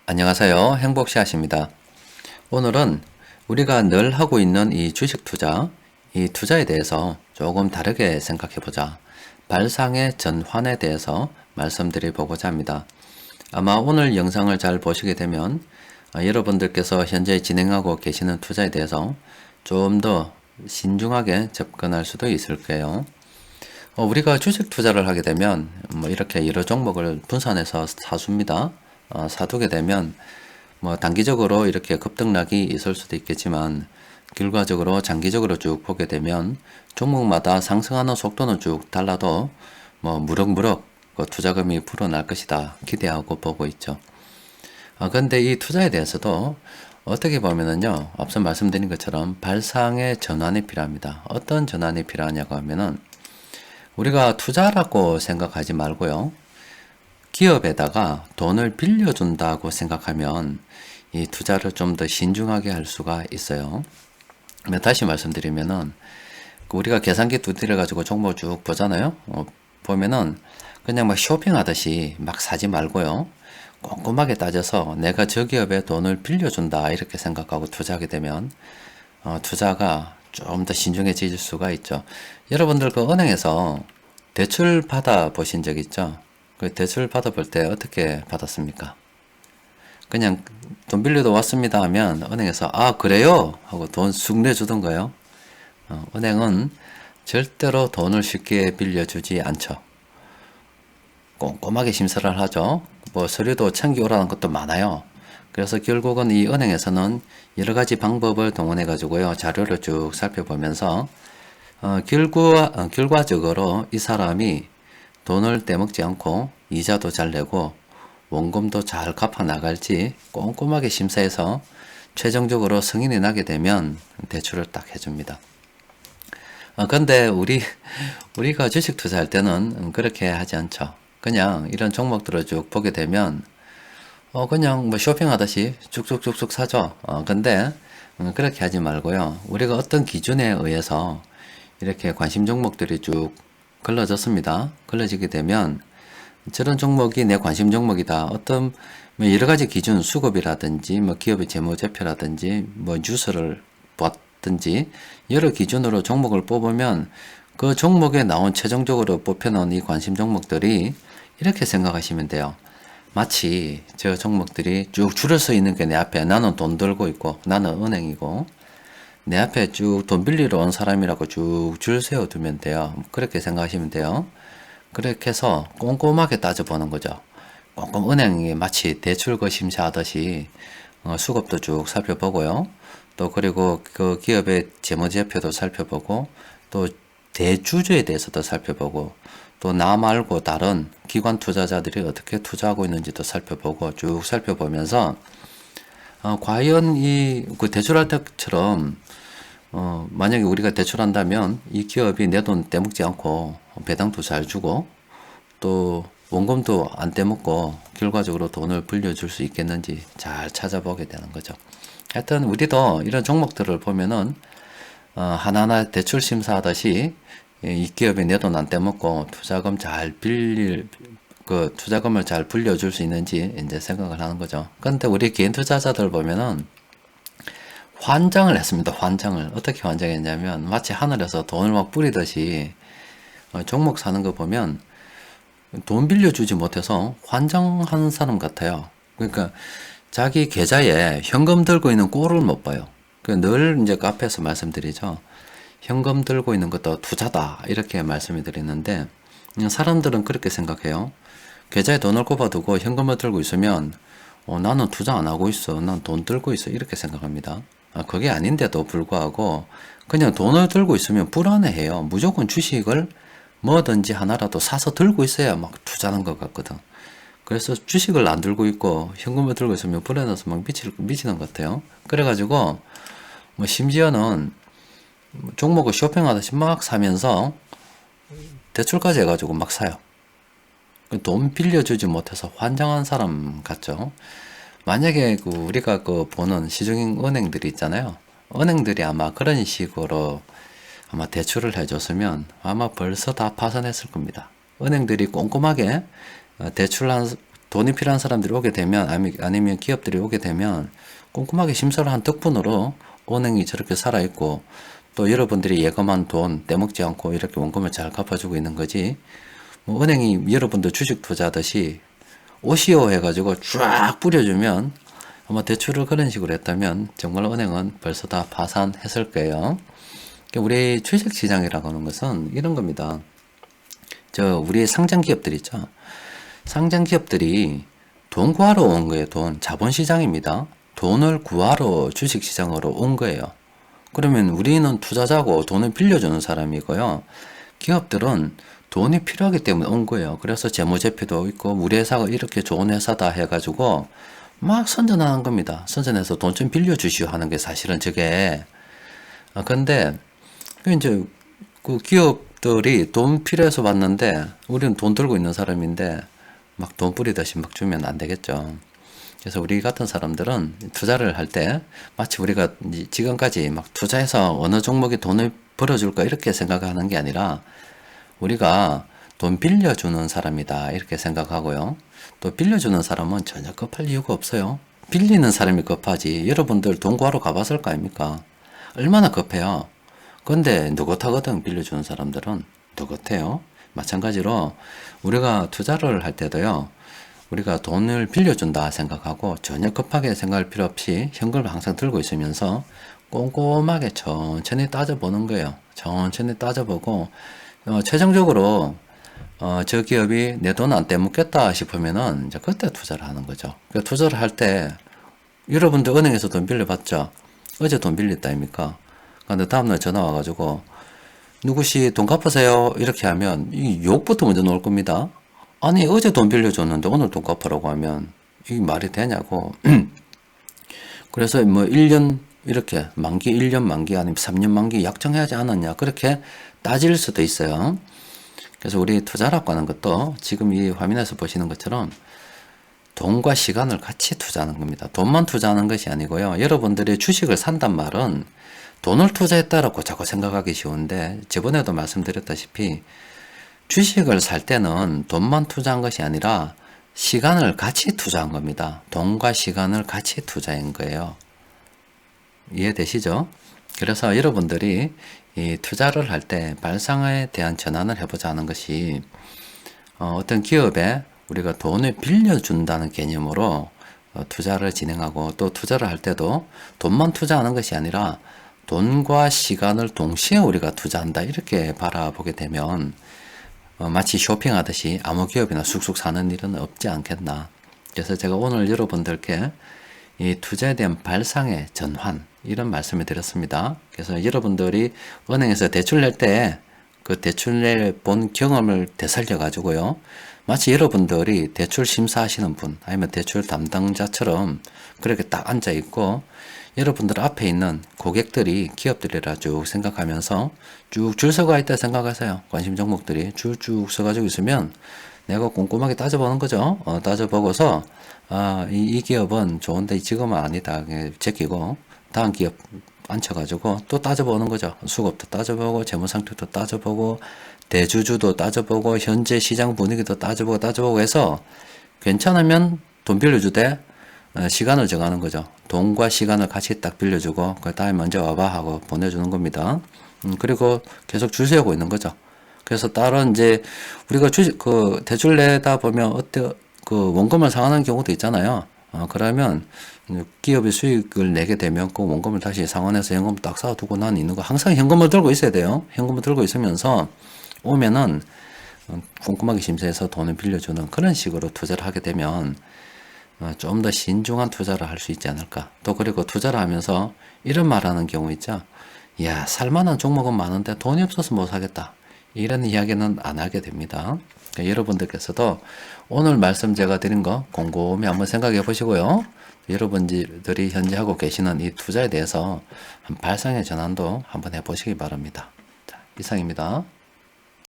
안녕하세요. 행복샷입니다. 오늘은 우리가 늘 하고 있는 이 주식 투자, 이 투자에 대해서 조금 다르게 생각해 보자. 발상의 전환에 대해서 말씀드려 보고자 합니다. 아마 오늘 영상을 잘 보시게 되면 여러분들께서 현재 진행하고 계시는 투자에 대해서 좀 더 신중하게 접근할 수도 있을 거예요. 우리가 주식 투자를 하게 되면 이렇게 여러 종목을 분산해서 사줍니다. 사두게 되면 단기적으로 이렇게 급등락이 있을 수도 있겠지만 결과적으로 장기적으로 쭉 보게 되면 종목마다 상승하는 속도는 쭉 달라도 무럭무럭 투자금이 불어날 것이다 기대하고 보고 있죠. 근데 이 투자에 대해서도 어떻게 보면은요, 앞서 말씀드린 것처럼 발상의 전환이 필요합니다. 어떤 전환이 필요하냐고 하면은 우리가 투자라고 생각하지 말고요, 기업에다가 돈을 빌려준다고 생각하면 이 투자를 좀 더 신중하게 할 수가 있어요. 다시 말씀드리면은 우리가 계산기 두드려 가지고 종목 쭉 보잖아요. 보면은 그냥 막 쇼핑하듯이 막 사지 말고요, 꼼꼼하게 따져서 내가 저 기업에 돈을 빌려준다 이렇게 생각하고 투자하게 되면 투자가 좀 더 신중해질 수가 있죠. 여러분들 그 은행에서 대출 받아 보신 적 있죠? 그 대출 받아볼 때 어떻게 받았습니까? 그냥 돈 빌려도 왔습니다 하면 은행에서 그래요? 하고 돈 쑥 내주던가요? 은행은 절대로 돈을 쉽게 빌려주지 않죠. 꼼꼼하게 심사를 하죠. 서류도 챙겨오라는 것도 많아요. 그래서 결국은 이 은행에서는 여러 가지 방법을 동원해 가지고요, 자료를 쭉 살펴보면서 결과적으로 이 사람이 돈을 떼먹지 않고 이자도 잘 내고 원금도 잘 갚아 나갈지 꼼꼼하게 심사해서 최종적으로 승인이 나게 되면 대출을 딱 해줍니다. 근데 우리가 주식 투자할 때는 그렇게 하지 않죠. 그냥 이런 종목들을 쭉 보게 되면 그냥 쇼핑하듯이 쭉쭉쭉쭉 사죠. 근데 그렇게 하지 말고요, 우리가 어떤 기준에 의해서 이렇게 관심 종목들이 쭉 걸러졌습니다. 걸러지게 되면 저런 종목이 내 관심 종목이다. 어떤 여러 가지 기준, 수급이라든지 기업의 재무제표라든지 뉴스를 봤든지 여러 기준으로 종목을 뽑으면 그 종목에 나온 최종적으로 뽑혀놓은 이 관심 종목들이 이렇게 생각하시면 돼요. 마치 저 종목들이 쭉 줄을 서 있는 게 내 앞에, 나는 돈 들고 있고 나는 은행이고 내 앞에 쭉 돈 빌리러 온 사람이라고 쭉 줄 세워두면 돼요. 그렇게 생각하시면 돼요. 그렇게 해서 꼼꼼하게 따져보는 거죠. 꼼꼼 은행이 마치 대출거 심사하듯이 수급도 쭉 살펴보고요. 또 그리고 그 기업의 재무제표도 살펴보고 또 대주주에 대해서도 살펴보고 또 나 말고 다른 기관 투자자들이 어떻게 투자하고 있는지도 살펴보고 쭉 살펴보면서 과연 그 대출할 때처럼 만약에 우리가 대출한다면 이 기업이 내 돈 떼먹지 않고 배당도 잘 주고 또 원금도 안 떼먹고 결과적으로 돈을 불려줄 수 있겠는지 잘 찾아보게 되는 거죠. 하여튼 우리도 이런 종목들을 보면은 하나하나 대출 심사하듯이 이 기업이 내 돈 안 떼먹고 투자금 잘 투자금을 잘 불려줄 수 있는지 이제 생각을 하는 거죠. 근데 우리 개인 투자자들 보면은 환장을 했습니다. 환장을. 어떻게 환장했냐면 마치 하늘에서 돈을 막 뿌리듯이 종목 사는 거 보면 돈 빌려주지 못해서 환장한 사람 같아요. 그러니까 자기 계좌에 현금 들고 있는 꼴을 못 봐요. 늘 이제 카페에서 말씀드리죠. 현금 들고 있는 것도 투자다 이렇게 말씀을 드리는데 사람들은 그렇게 생각해요. 계좌에 돈을 꼽아두고 현금을 들고 있으면 나는 투자 안 하고 있어, 난 돈 들고 있어 이렇게 생각합니다. 그게 아닌데도 불구하고 그냥 돈을 들고 있으면 불안해해요. 무조건 주식을 뭐든지 하나라도 사서 들고 있어야 막 투자하는 것 같거든. 그래서 주식을 안 들고 있고 현금을 들고 있으면 불안해서 막 미치는 것 같아요. 그래가지고 심지어는 종목을 쇼핑하듯이 막 사면서 대출까지 해가지고 막 사요. 돈 빌려주지 못해서 환장한 사람 같죠. 만약에 우리가 보는 시중인 은행들이 있잖아요. 은행들이 아마 그런 식으로 아마 대출을 해줬으면 아마 벌써 다 파산했을 겁니다. 은행들이 꼼꼼하게 돈이 필요한 사람들이 오게 되면, 아니면 기업들이 오게 되면 꼼꼼하게 심사를 한 덕분으로 은행이 저렇게 살아있고, 또 여러분들이 예금한 돈 떼먹지 않고 이렇게 원금을 잘 갚아주고 있는 거지. 뭐 은행이 여러분들 주식 투자하듯이 오시오 해가지고 쫙 뿌려주면, 아마 대출을 그런 식으로 했다면 정말 은행은 벌써 다 파산했을 거예요. 우리 주식시장이라고 하는 것은 이런 겁니다. 우리 상장기업들 있죠. 상장기업들이 돈 구하러 온 거예요. 자본시장입니다. 돈을 구하러 주식시장으로 온 거예요. 그러면 우리는 투자자고 돈을 빌려주는 사람이고요. 기업들은 돈이 필요하기 때문에 온 거예요. 그래서 재무제표도 있고 우리 회사가 이렇게 좋은 회사다 해가지고 막 선전하는 겁니다. 선전해서 돈 좀 빌려주시오 하는 게 사실은 저게. 근데 이제 그 기업들이 돈 필요해서 왔는데 우리는 돈 들고 있는 사람인데 막 돈 뿌리듯이 막 주면 안 되겠죠. 그래서 우리 같은 사람들은 투자를 할 때 마치 우리가 지금까지 막 투자해서 어느 종목에 돈을 벌어줄까 이렇게 생각하는 게 아니라 우리가 돈 빌려주는 사람이다 이렇게 생각하고요. 또 빌려주는 사람은 전혀 급할 이유가 없어요. 빌리는 사람이 급하지. 여러분들 돈 구하러 가봤을 거 아닙니까? 얼마나 급해요. 근데 느긋하거든. 빌려주는 사람들은 느긋해요. 마찬가지로 우리가 투자를 할 때도요. 우리가 돈을 빌려준다 생각하고 전혀 급하게 생각할 필요 없이 현금을 항상 들고 있으면서 꼼꼼하게 천천히 따져보는 거예요. 천천히 따져보고 최종적으로 저 기업이 내 돈 안 떼먹겠다 싶으면은 이제 그때 투자를 하는 거죠. 그러니까 투자를 할 때 여러분들 은행에서 돈 빌려봤죠? 어제 돈 빌렸다 아닙니까? 근데 다음날 전화 와가지고 누구시 돈 갚으세요? 이렇게 하면 이 욕부터 먼저 나올 겁니다. 아니 어제 돈 빌려줬는데 오늘 돈 갚으라고 하면 이게 말이 되냐고. 그래서 뭐 1년 이렇게 만기 1년 만기 아니면 3년 만기 약정해야지 않았냐 그렇게 따질 수도 있어요. 그래서 우리 투자라고 하는 것도 지금 이 화면에서 보시는 것처럼 돈과 시간을 같이 투자하는 겁니다. 돈만 투자하는 것이 아니고요. 여러분들이 주식을 산단 말은 돈을 투자했다라고 자꾸 생각하기 쉬운데 저번에도 말씀드렸다시피 주식을 살 때는 돈만 투자한 것이 아니라 시간을 같이 투자한 겁니다. 돈과 시간을 같이 투자한 거예요. 이해되시죠? 그래서 여러분들이 이 투자를 할 때 발상에 대한 전환을 해보자 하는 것이 어떤 기업에 우리가 돈을 빌려준다는 개념으로 투자를 진행하고 또 투자를 할 때도 돈만 투자하는 것이 아니라 돈과 시간을 동시에 우리가 투자한다 이렇게 바라보게 되면 마치 쇼핑하듯이 아무 기업이나 쑥쑥 사는 일은 없지 않겠나. 그래서 제가 오늘 여러분들께 이 투자에 대한 발상의 전환 이런 말씀을 드렸습니다. 그래서 여러분들이 은행에서 대출 낼 때 그 대출 낼 본 경험을 되살려 가지고요. 마치 여러분들이 대출 심사하시는 분 아니면 대출 담당자처럼 그렇게 딱 앉아 있고 여러분들 앞에 있는 고객들이 기업들이라 쭉 생각하면서 쭉 줄 서가 있다 생각하세요. 관심 종목들이 쭉 서가지고 있으면 내가 꼼꼼하게 따져보는 거죠. 따져보고서 이 기업은 좋은데 지금은 아니다. 제끼고 다음 기업 앉혀가지고 또 따져보는 거죠. 수급도 따져보고 재무상태도 따져보고 대주주도 따져보고 현재 시장 분위기도 따져보고 해서 괜찮으면 돈 빌려주되 시간을 정하는 거죠. 돈과 시간을 같이 딱 빌려주고 그 다음에 먼저 와봐 하고 보내주는 겁니다. 그리고 계속 줄 세우고 있는 거죠. 그래서 다른 이제 우리가 대출 내다 보면 원금을 상환하는 경우도 있잖아요. 그러면 기업이 수익을 내게 되면 그 원금을 다시 상환해서 현금을 딱 쌓아두고 난 있는 거 항상 현금을 들고 있어야 돼요. 현금을 들고 있으면서 오면은 꼼꼼하게 심사해서 돈을 빌려주는 그런 식으로 투자를 하게 되면 좀 더 신중한 투자를 할 수 있지 않을까. 또 그리고 투자를 하면서 이런 말 하는 경우 있죠. 야, 살만한 종목은 많은데 돈이 없어서 못 사겠다. 이런 이야기는 안 하게 됩니다. 그러니까 여러분들께서도 오늘 말씀 제가 드린 거 곰곰이 한번 생각해 보시고요. 여러분들이 현재 하고 계시는 이 투자에 대해서 발상의 전환도 한번 해보시기 바랍니다. 자, 이상입니다.